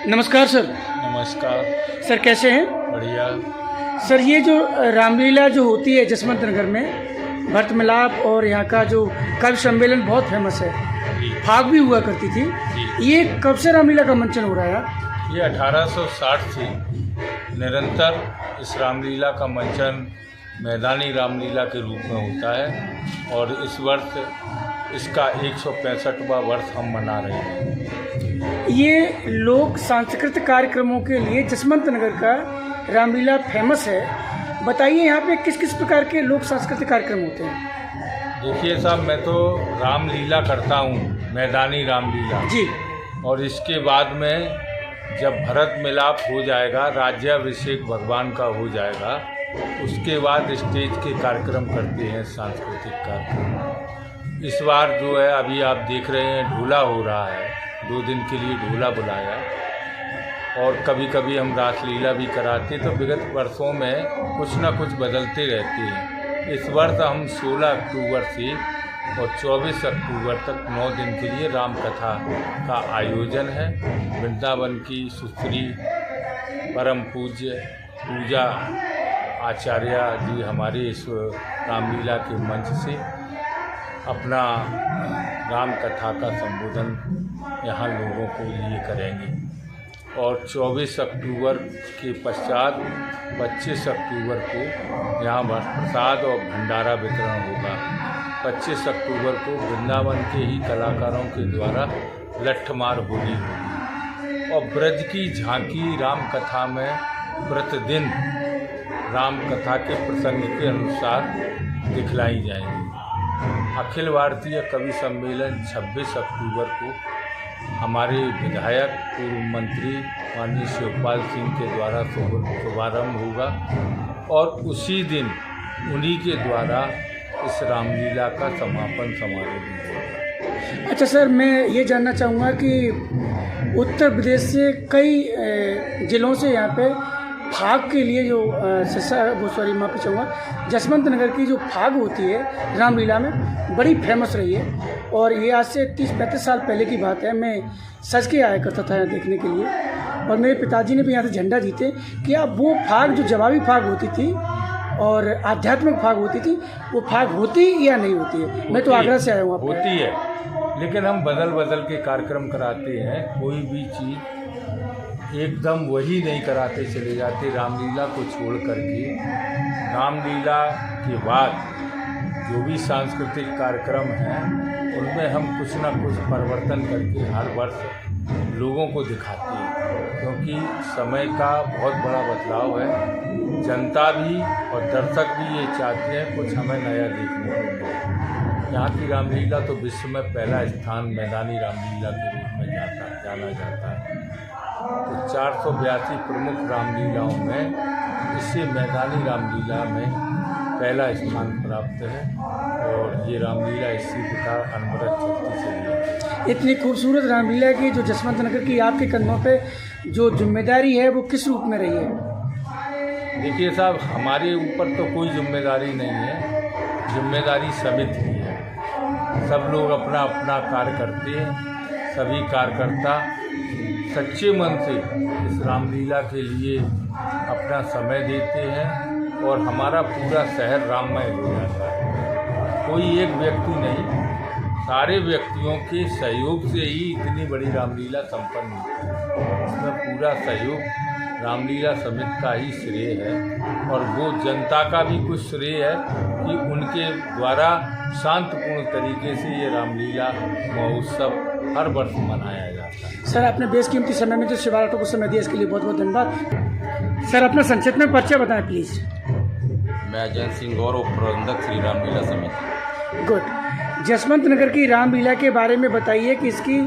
नमस्कार सर। नमस्कार। सर कैसे हैं? बढ़िया। सर ये जो रामलीला जो होती है जसवंत नगर में, भरत मिलाप और यहाँ का जो कवि सम्मेलन बहुत फेमस है, जी। फाग भी हुआ करती थी। जी। ये कब से रामलीला का मंचन हो रहा है यार? ये 1860 से निरंतर इस रामलीला का मंचन मैदानी रामलीला के रूप में होता है और इस वर्ष इसका 165वां वर्ष हम मना रहे हैं। ये लोक सांस्कृतिक कार्यक्रमों के लिए जसवंत नगर का रामलीला फेमस है। बताइए यहाँ पे किस किस प्रकार के लोक सांस्कृतिक कार्यक्रम होते हैं? देखिए साहब, मैं तो रामलीला करता हूँ, मैदानी रामलीला जी। और इसके बाद में जब भरत मिलाप हो जाएगा, राज्याभिषेक भगवान का हो जाएगा, उसके बाद स्टेज के कार्यक्रम करते हैं, सांस्कृतिक कार्यक्रम। इस बार जो है अभी आप देख रहे हैं ढोला हो रहा है, 2 दिन के लिए ढोला बुलाया और कभी कभी हम रासलीला भी कराते, तो विगत वर्षों में कुछ ना कुछ बदलते रहते हैं। इस वर्ष हम 16 अक्टूबर से और 24 अक्टूबर तक 9 दिन के लिए राम कथा का आयोजन है। वृंदावन की सुश्री परम पूज्य पूजा आचार्य जी हमारे इस रामलीला के मंच से अपना राम कथा का संबोधन यहाँ लोगों को लिए करेंगे और 24 अक्टूबर के पश्चात 25 अक्टूबर को यहाँ प्रसाद और भंडारा वितरण होगा। 25 अक्टूबर को वृंदावन के ही कलाकारों के द्वारा लट्ठमार होली होगी और ब्रज की झांकी राम कथा में प्रतिदिन राम कथा के प्रसंग के अनुसार दिखलाई जाएंगी। अखिल भारतीय कवि सम्मेलन 26 अक्टूबर को हमारे विधायक पूर्व मंत्री माननीय शिवपाल सिंह के द्वारा शुभारंभ होगा और उसी दिन उन्हीं के द्वारा इस रामलीला का समापन समारोह भी होगा। अच्छा सर, मैं ये जानना चाहूँगा कि उत्तर प्रदेश से कई जिलों से यहाँ पे फाग के लिए जो माफ़ी चाहूँगा, जसवंत नगर की जो फाग होती है रामलीला में बड़ी फेमस रही है और ये आज से 30-35 साल पहले की बात है। मैं सज के आया करता था यहाँ देखने के लिए और मेरे पिताजी ने भी यहाँ से झंडा जीते कि अब वो फाग जो जवाबी फाग होती थी और आध्यात्मिक फाग होती थी, वो फाग होती या नहीं होती है? मैं तो आगरा से आया हूँ। होती है, लेकिन हम बदल बदल के कार्यक्रम कराते हैं। कोई भी चीज़ एकदम वही नहीं कराते चले जाते। रामलीला को छोड़ करके रामलीला के बाद जो भी सांस्कृतिक कार्यक्रम हैं उनमें हम कुछ ना कुछ परिवर्तन करके हर वर्ष लोगों को दिखाते हैं, क्योंकि समय का बहुत बड़ा बदलाव है। जनता भी और दर्शक भी ये चाहते हैं कुछ हमें नया देखने को मिले। यहाँ की रामलीला तो विश्व में पहला स्थान मैदानी रामलीला के रूप में जाना जाता है। तो 482 प्रमुख रामलीलाओं में इससे मैदानी रामलीला में पहला स्थान प्राप्त है और ये रामलीला इसी प्रकार अनवरत चलती चली है। इतनी खूबसूरत रामलीला की जो जसवंत नगर की आपके कंधों पे जो जिम्मेदारी है वो किस रूप में रही है? देखिए साहब, हमारे ऊपर तो कोई जिम्मेदारी नहीं है, जिम्मेदारी समिति की है। सब लोग अपना अपना कार्य करते हैं। सभी कार्यकर्ता सच्चे मन से इस रामलीला के लिए अपना समय देते हैं और हमारा पूरा शहर राममय हो जाता है। कोई एक व्यक्ति नहीं, सारे व्यक्तियों के सहयोग से ही इतनी बड़ी रामलीला संपन्न होती है। इसमें पूरा सहयोग रामलीला समिति का ही श्रेय है और वो जनता का भी कुछ श्रेय है कि उनके द्वारा शांतिपूर्ण तरीके से ये रामलीला महोत्सव हर वर्ष मनाया जाता है। सर, आपने बेशकीमती समय में जो शिवाराटों को समय दिया इसके लिए बहुत बहुत धन्यवाद। सर, अपना संक्षिप्त में परिचय बताएं प्लीज़। मैं अजय सिंह गौरव, प्रबंधक श्री रामलीला समिति। गुड। जसवंत नगर की रामलीला के बारे में बताइए कि इसकी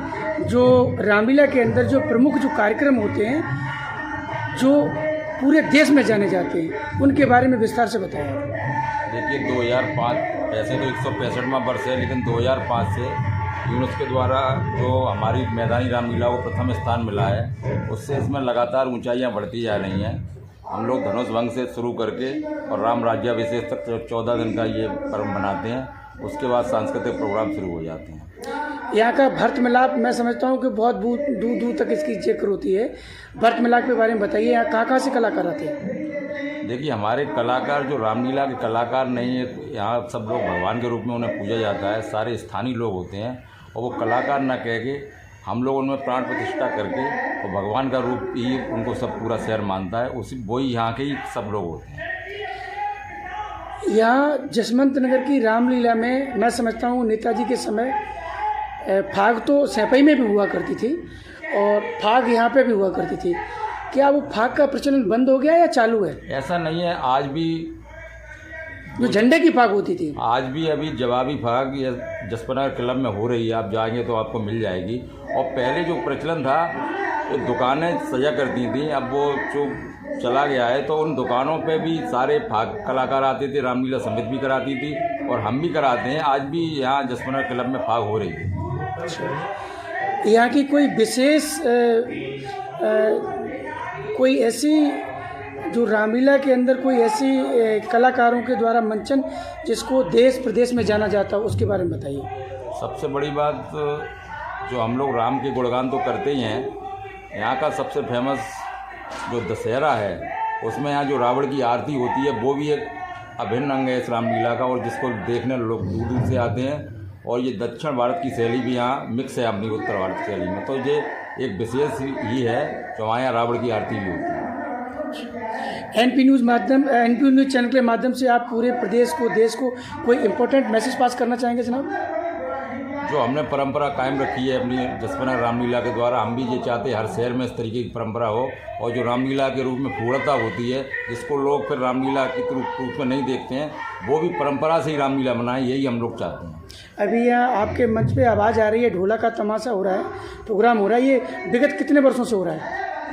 जो रामलीला के अंदर जो प्रमुख जो कार्यक्रम होते हैं जो पूरे देश में जाने जाते हैं उनके बारे में विस्तार से बताएं। देखिए 2005, वैसे तो 165वां वर्ष है, लेकिन 2005 से यूनेस्को के द्वारा जो हमारी मैदानी रामलीला को प्रथम स्थान मिला है, उससे इसमें लगातार ऊंचाइयां बढ़ती जा रही हैं। हम लोग धनुष भंग से शुरू करके और राम राज्याभिषेक तक 14 दिन का ये पर्व मनाते हैं। उसके बाद सांस्कृतिक प्रोग्राम शुरू हो जाते हैं। यहाँ का भरत मिलाप मैं समझता हूँ कि बहुत दूर दूर तक इसकी जिक्र होती है। भरत मिलाप के बारे में बताइए, यहाँ कहाँ से कलाकार आते हैं? देखिए, हमारे कलाकार जो रामलीला के कलाकार नहीं है, यहाँ सब लोग भगवान के रूप में उन्हें पूजा जाता है, सारे स्थानीय लोग होते हैं और वो कलाकार ना कह के हम लोग उनमें प्राण प्रतिष्ठा करके और भगवान का रूप ही उनको सब पूरा शहर मानता है, उसी वही यहाँ के ही सब लोग होते हैं। यहाँ जसवंत नगर की रामलीला में मैं समझता हूँ नेताजी के समय फाग तो सैपई में भी हुआ करती थी और फाग यहाँ पे भी हुआ करती थी। क्या वो फाग का प्रचलन बंद हो गया या चालू है? ऐसा नहीं है, आज भी जो झंडे की फाग होती थी आज भी अभी जवाबी फाग या जसवंत क्लब में हो रही है, आप जाएंगे तो आपको मिल जाएगी। और पहले जो प्रचलन था, तो दुकानें सजा करती थी, अब वो जो चला गया है, तो उन दुकानों पे भी सारे फाग कलाकार आते थे, रामलीला समिति भी कराती थी और हम भी कराते हैं। आज भी यहाँ जसवंत क्लब में फाग हो रही है। यहाँ की कोई विशेष कोई ऐसी जो रामलीला के अंदर कोई ऐसी कलाकारों के द्वारा मंचन जिसको देश प्रदेश में जाना जाता हो, उसके बारे में बताइए। सबसे बड़ी बात, जो हम लोग राम के गुणगान तो करते ही हैं, यहाँ का सबसे फेमस जो दशहरा है, उसमें यहाँ जो रावण की आरती होती है वो भी एक अभिन्न अंग है इस रामलीला का, और जिसको देखने लोग दूर दूर से आते हैं। और ये दक्षिण भारत की शैली भी यहाँ मिक्स है अपनी उत्तर भारत की शैली में, तो ये एक विशेष ही है जो वहाँ यहाँ रावण की आरती भी होती है। एनपी न्यूज़ चैनल के माध्यम से आप पूरे प्रदेश को, देश को कोई इम्पोर्टेंट मैसेज पास करना चाहेंगे जनाब? जो हमने परंपरा कायम रखी है अपनी जसवंत रामलीला के द्वारा, हम भी ये चाहते हैं हर शहर में इस तरीके की परंपरा हो, और जो रामलीला के रूप में पूर्णता होती है, जिसको लोग फिर रामलीला के रूप में नहीं देखते हैं, वो भी परंपरा से ही रामलीला मनाएं, यही हम लोग चाहते हैं। अभी यहाँ आपके मंच पे आवाज़ आ रही है, ढोला का तमाशा हो रहा है, प्रोग्राम हो रहा है, ये विगत कितने वर्षों से हो रहा है?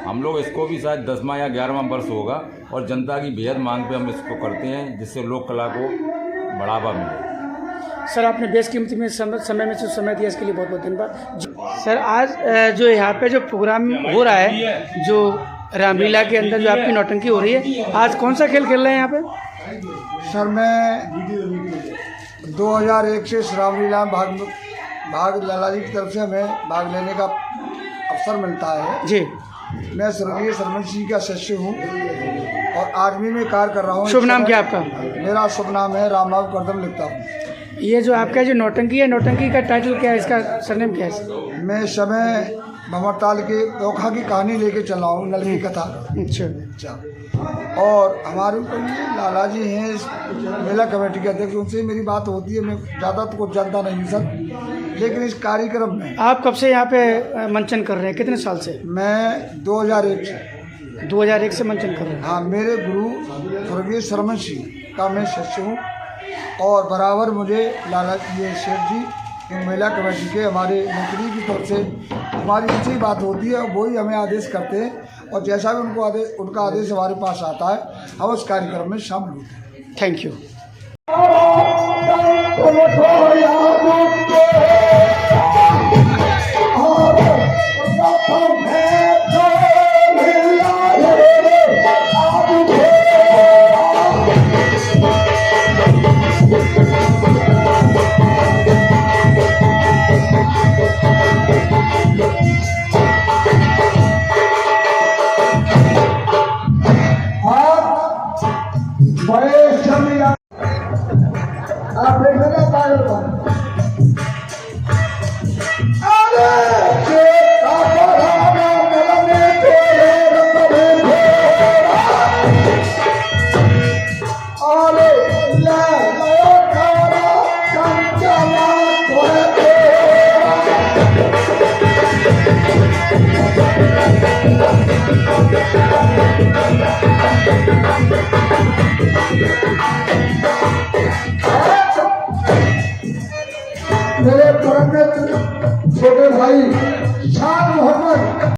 हम लोग इसको भी शायद 10वां या 11वां वर्ष होगा, और जनता की बेहद मांग पे हम इसको करते हैं, जिससे लोक कला को बढ़ावा मिले। सर, आपने बेशकीमती में समय में जो समय दिया, इसके लिए बहुत बहुत धन्यवाद। सर, आज जो यहाँ पे जो प्रोग्राम हो रहा है, जो रामलीला के अंदर जो आपकी नौटंकी हो रही है, आज कौन सा खेल खेल रहे हैं यहाँ पे? सर, मैं 2001 से रामलीला में भाग लाला जी की तरफ से हमें भाग लेने का अवसर मिलता है जी। मैं स्वर्गीय सरमन सिंह का शिष्य हूँ और आर्मी में कार्य कर रहा हूँ। शुभ नाम क्या आपका? मेरा शुभ नाम है रामबाबू करदम लिखता हूँ। ये जो आपका जो नौटंकी है, नौटंकी का टाइटल क्या है, इसका सरनेम क्या है? मैं समय भंवरताल के धोखा की कहानी लेके चला हूँ, नल की कथा। अच्छा। और हमारे ऊपर ये लाला जी हैं इस मेला कमेटी के अध्यक्ष, उनसे मेरी बात होती है। मैं ज़्यादा तो कुछ जानता नहीं सर, लेकिन इस कार्यक्रम में आप कब से यहाँ पे मंचन कर रहे हैं, कितने साल से? मैं 2001 से मंचन कर रहे हैं। हाँ, मेरे गुरु स्वर्गीय सरमन सिंह का मैं शिष्य हूँ और बराबर मुझे लाला ये शेठ जी मेला कमेटी के हमारे मंत्री की तरफ से हमारी उनसे ही बात होती है, वही हमें आदेश करते हैं और जैसा भी उनका आदेश हमारे पास आता है, हम उस कार्यक्रम में शामिल होते हैं। Thank you. आप देखेंगे मेरे परम मित्र छोटे भाई शाह मोहम्मद